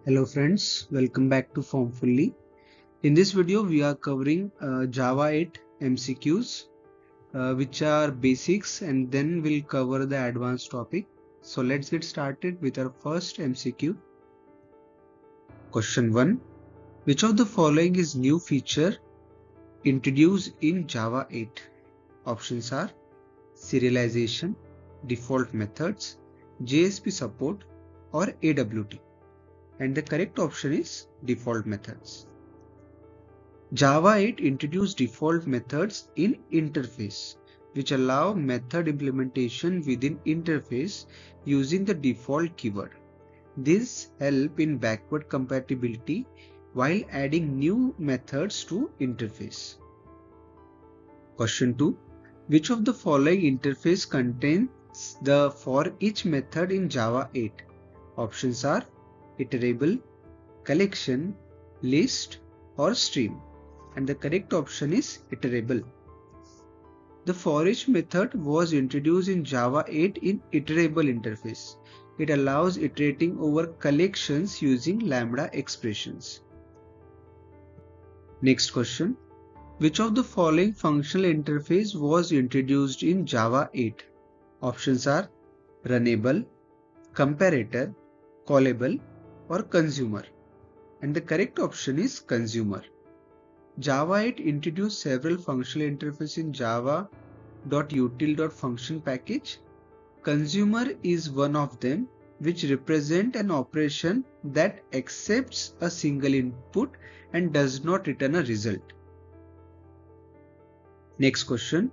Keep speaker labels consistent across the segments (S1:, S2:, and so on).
S1: Hello friends, welcome back to Formfully. In this video we are covering Java 8 MCQs which are basics, and then we'll cover the advanced topic. So let's get started with our first MCQ. Question 1. Which of the following is new feature introduced in Java 8? Options are serialization, default methods, JSP support, or AWT. And the correct option is default methods. Java 8 introduced default methods in interface, which allow method implementation within interface using the default keyword. This help in backward compatibility while adding new methods to interface. Question 2. Which of the following interface contains the for each method in Java 8? Options are iterable, collection, list, or stream. And the correct option is iterable. The for each method was introduced in Java 8 in iterable interface. It allows iterating over collections using Lambda expressions. Next question. Which of the following functional interface was introduced in Java 8? Options are runnable, comparator, callable, or consumer. And the correct option is consumer. Java 8 introduced several functional interfaces in java.util.function package. Consumer is one of them, which represent an operation that accepts a single input and does not return a result. Next question.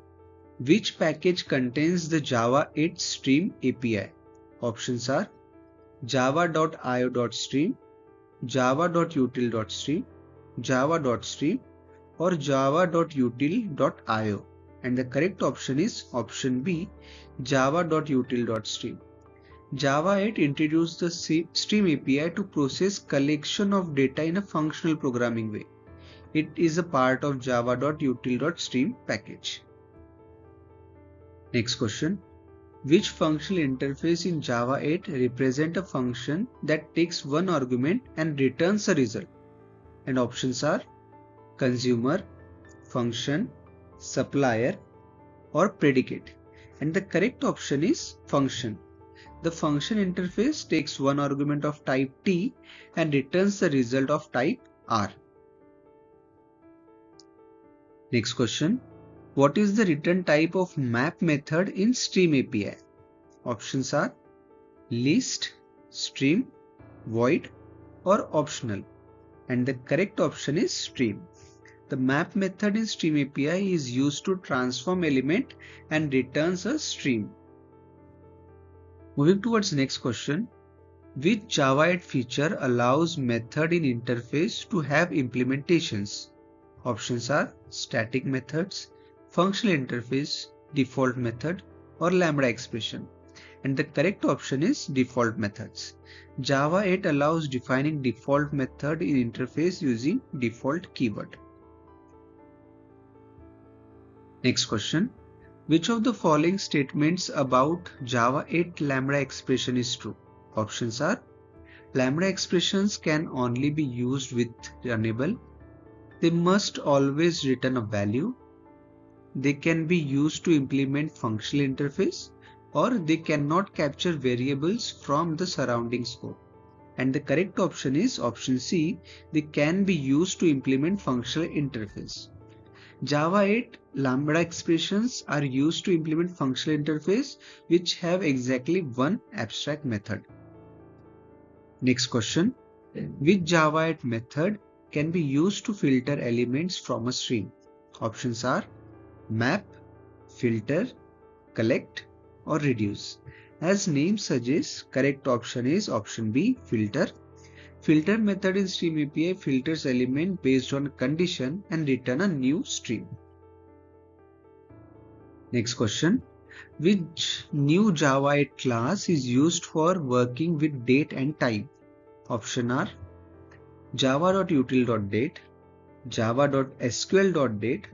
S1: Which package contains the Java 8 Stream API? Options are java.io.stream, java.util.stream, java.stream, or java.util.io. And the correct option is option B, java.util.stream. Java 8 introduced the Stream API to process collection of data in a functional programming way. It is a part of java.util.stream package. Next question. Which functional interface in Java 8 represent a function that takes one argument and returns a result? And options are consumer, function, supplier, or predicate. And the correct option is function. The function interface takes one argument of type T and returns the result of type R. Next question. What is the return type of map method in Stream API? Options are list, stream, void, or optional. And the correct option is stream. The map method in Stream API is used to transform element and returns a stream. Moving towards next question. Which Java 8 feature allows method in interface to have implementations? Options are static methods, functional interface, default method, or Lambda expression. And the correct option is default methods. Java 8 allows defining default method in interface using default keyword. Next question. Which of the following statements about Java 8 Lambda expression is true? Options are Lambda expressions can only be used with runnable. They must always return a value. They can be used to implement functional interface, or they cannot capture variables from the surrounding scope. And the correct option is option C. They can be used to implement functional interface. Java 8 Lambda expressions are used to implement functional interface which have exactly one abstract method. Next question. Which Java 8 method can be used to filter elements from a stream? Options are map, filter, collect, or reduce. As name suggests, correct option is option B, filter. Filter method in Stream API filters element based on condition and return a new stream. Next question. Which new Java 8 class is used for working with date and time? Option are java.util.date, java.sql.date,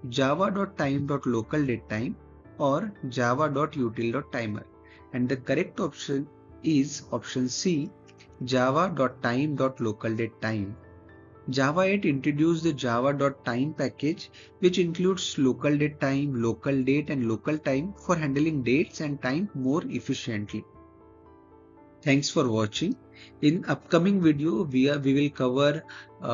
S1: java.time.localDateTime, or java.util.timer. And the correct option is option C, java.time.localDateTime. Java 8 introduced the java.time package, which includes local date time, local date, and local time for handling dates and time more efficiently. Thanks for watching. In upcoming video, we will cover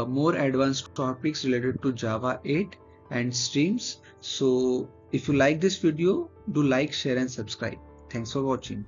S1: more advanced topics related to Java 8 and streams. So if you like this video, do like, share, and subscribe. Thanks for watching.